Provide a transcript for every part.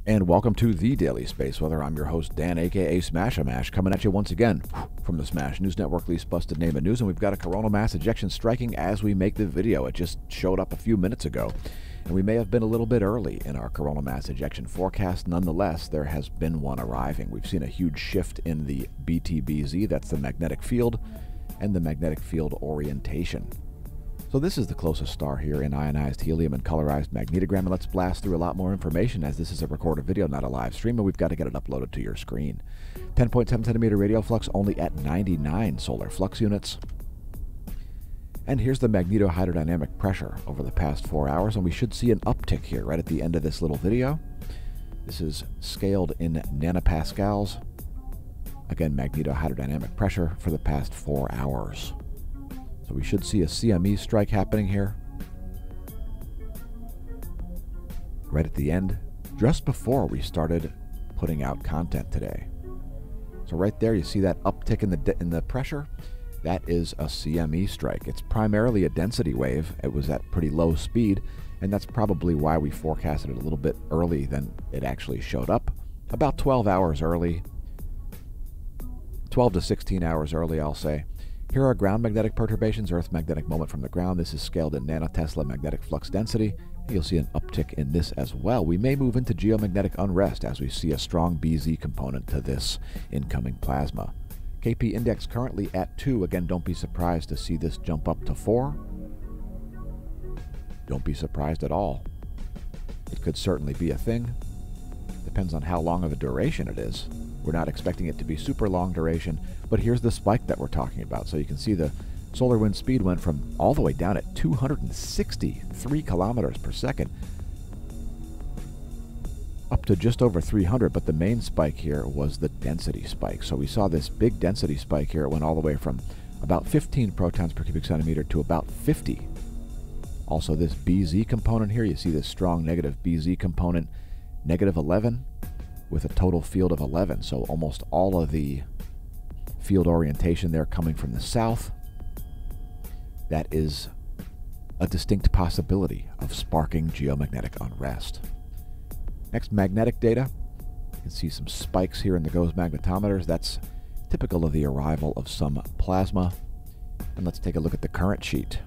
And welcome to the Daily Space Weather. I'm your host, Dan, aka Smash-A-Mash, coming at you once again from the Smash News Network, least busted name of news. And we've got a coronal mass ejection striking as we make the video. It just showed up a few minutes ago. And we may have been a little bit early in our coronal mass ejection forecast. Nonetheless, there has been one arriving. We've seen a huge shift in the BTBZ, that's the magnetic field, and the magnetic field orientation. So this is the closest star here in ionized helium and colorized magnetogram, and let's blast through a lot more information as this is a recorded video, not a live stream, and we've got to get it uploaded to your screen. 10.7 centimeter radial flux only at 99 solar flux units. And here's the magnetohydrodynamic pressure over the past 4 hours, and we should see an uptick here right at the end of this little video. This is scaled in nanopascals. Again, magnetohydrodynamic pressure for the past 4 hours. So we should see a CME strike happening here. Right at the end, just before we started putting out content today. So right there, you see that uptick in the pressure. That is a CME strike. It's primarily a density wave. It was at pretty low speed, and that's probably why we forecasted it a little bit early than it actually showed up. About 12 hours early. 12 to 16 hours early, I'll say. Here are ground magnetic perturbations, Earth's magnetic moment from the ground. This is scaled in nanotesla magnetic flux density. You'll see an uptick in this as well. We may move into geomagnetic unrest as we see a strong BZ component to this incoming plasma. KP index currently at 2. Again, don't be surprised to see this jump up to 4. Don't be surprised at all. It could certainly be a thing. Depends on how long of a duration it is. We're not expecting it to be super long duration, but here's the spike that we're talking about. So you can see the solar wind speed went from all the way down at 263 kilometers per second up to just over 300, but the main spike here was the density spike. So we saw this big density spike here. It went all the way from about 15 protons per cubic centimeter to about 50. Also this BZ component here, you see this strong negative BZ component, negative 11 with a total field of 11. So almost all of the field orientation there coming from the south. That is a distinct possibility of sparking geomagnetic unrest. Next, magnetic data. You can see some spikes here in the GOES magnetometers. That's typical of the arrival of some plasma. And let's take a look at the current sheet.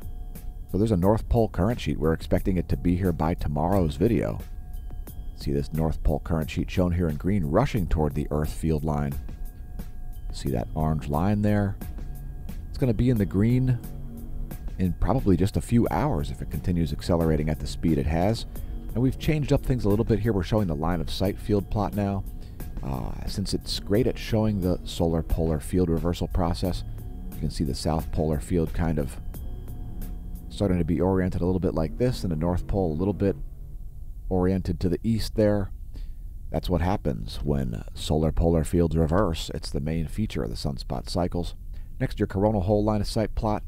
So there's a North Pole current sheet. We're expecting it to be here by tomorrow's video. See this North Pole current sheet shown here in green rushing toward the Earth field line. See that orange line there? It's going to be in the green in probably just a few hours if it continues accelerating at the speed it has. And we've changed up things a little bit here. We're showing the line of sight field plot now. Since it's great at showing the solar polar field reversal process, you can see the south polar field kind of starting to be oriented a little bit like this, and the North Pole a little bit oriented to the east there. That's what happens when solar polar fields reverse. It's the main feature of the sunspot cycles. Next, your coronal hole line of sight plot.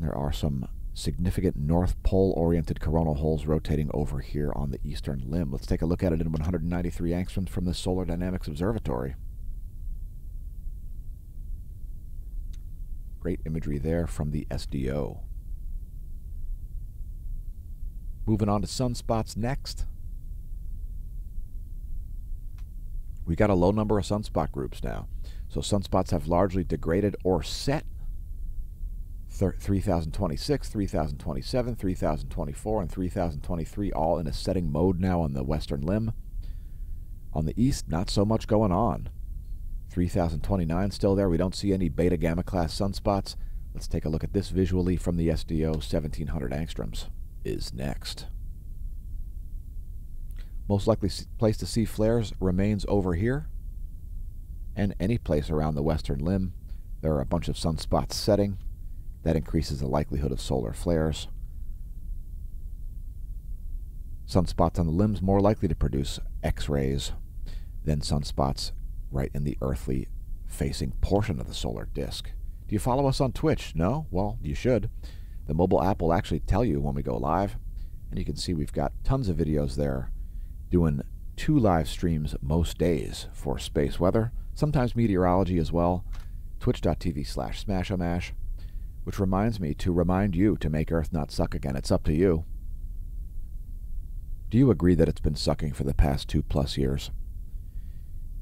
There are some significant North Pole oriented coronal holes rotating over here on the eastern limb. Let's take a look at it in 193 angstroms from the Solar Dynamics Observatory. Great imagery there from the SDO. Moving on to sunspots next. We got a low number of sunspot groups now. So sunspots have largely degraded or set. 3026, 3027, 3024, and 3023 all in a setting mode now on the western limb. On the east, not so much going on. 3029 still there. We don't see any beta gamma class sunspots. Let's take a look at this visually from the SDO. 1700 angstroms is next. Most likely place to see flares remains over here, and any place around the western limb. There are a bunch of sunspots setting. That increases the likelihood of solar flares. Sunspots on the limbs more likely to produce X-rays than sunspots right in the earthly facing portion of the solar disk. Do you follow us on Twitch? No? Well, you should. The mobile app will actually tell you when we go live, and you can see we've got tons of videos there doing 2 live streams most days for space weather, sometimes meteorology as well. Twitch.tv/Smash-A-Mash. Which reminds me to remind you to make Earth not suck again. It's up to you. Do you agree that it's been sucking for the past 2+ years?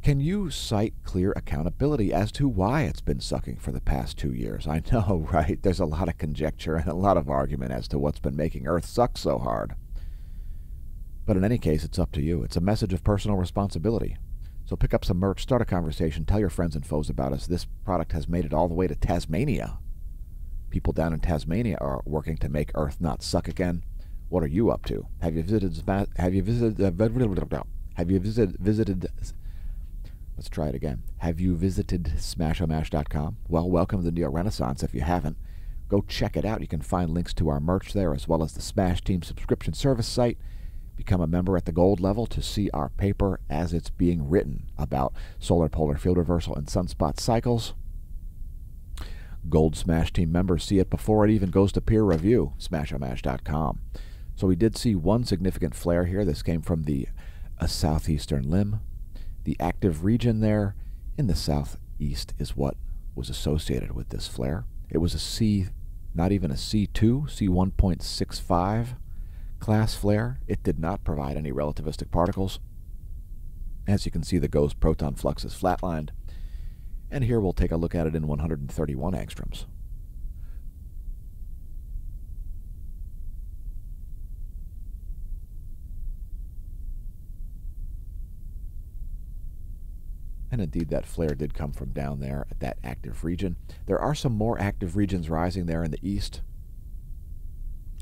Can you cite clear accountability as to why it's been sucking for the past 2 years? I know, right? There's a lot of conjecture and a lot of argument as to what's been making Earth suck so hard. But in any case, it's up to you. It's a message of personal responsibility. So pick up some merch, start a conversation, tell your friends and foes about us. This product has made it all the way to Tasmania. People down in Tasmania are working to make Earth not suck again. What are you up to? Have you visited Let's try it again. Have you visited smashomash.com? Well, welcome to the Neo Renaissance if you haven't. Go check it out. You can find links to our merch there as well as the Smash Team subscription service site. Become a member at the gold level to see our paper as it's being written about solar polar field reversal and sunspot cycles. Gold Smash Team members see it before it even goes to peer review, smashomash.com. So we did see one significant flare here. This came from the southeastern limb. The active region there in the southeast is what was associated with this flare. It was a C, not even a C2, C1.65 class flare. It did not provide any relativistic particles. As you can see, the ghost proton flux is flatlined. And here we'll take a look at it in 131 angstroms. And indeed, that flare did come from down there at that active region. There are some more active regions rising there in the east.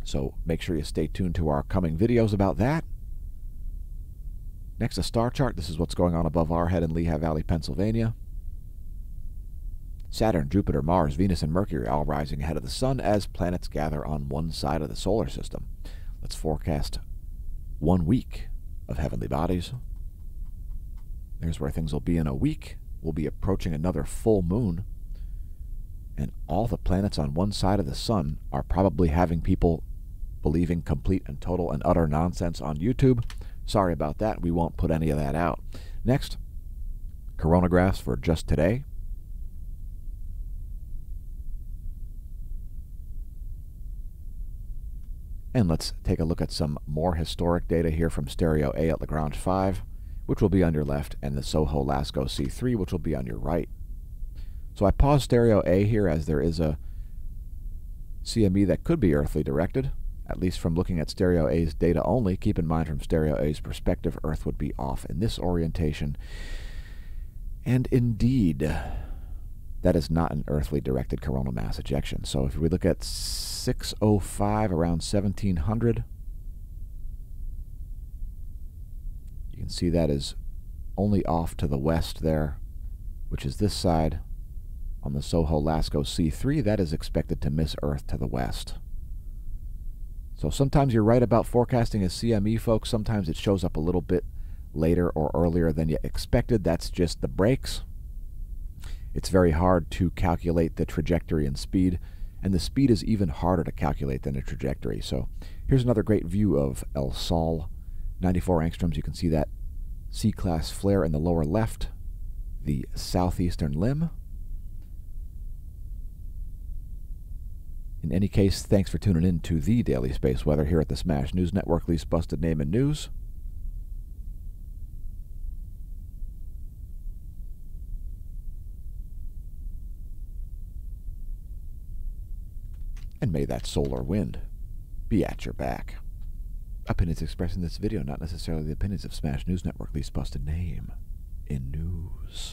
So make sure you stay tuned to our coming videos about that. Next, a star chart. This is what's going on above our head in Lehigh Valley, Pennsylvania. Saturn, Jupiter, Mars, Venus, and Mercury all rising ahead of the Sun as planets gather on one side of the solar system. Let's forecast 1 week of heavenly bodies. There's where things will be in a week. We'll be approaching another full moon. And all the planets on one side of the Sun are probably having people believing complete and total and utter nonsense on YouTube. Sorry about that. We won't put any of that out. Next, coronagraphs for just today. And let's take a look at some more historic data here from Stereo A at Lagrange 5, which will be on your left, and the Soho-Lascaux C3, which will be on your right. So I paused Stereo A here as there is a CME that could be earthly directed, at least from looking at Stereo A's data only. Keep in mind, from Stereo A's perspective, Earth would be off in this orientation. And indeed, that is not an earthly directed coronal mass ejection. So if we look at 605 around 1700, you can see that is only off to the west there, which is this side. On the Soho-Lascaux C3, that is expected to miss Earth to the west. So sometimes you're right about forecasting a CME, folks. Sometimes it shows up a little bit later or earlier than you expected. That's just the breaks. It's very hard to calculate the trajectory and speed, and the speed is even harder to calculate than the trajectory. So here's another great view of El Sol, 94 angstroms. You can see that C-class flare in the lower left, the southeastern limb. In any case, thanks for tuning in to the Daily Space Weather here at the Smash News Network, least busted name in news. And may that solar wind be at your back. Opinions expressed in this video, not necessarily the opinions of Smash News Network, least busted name in news.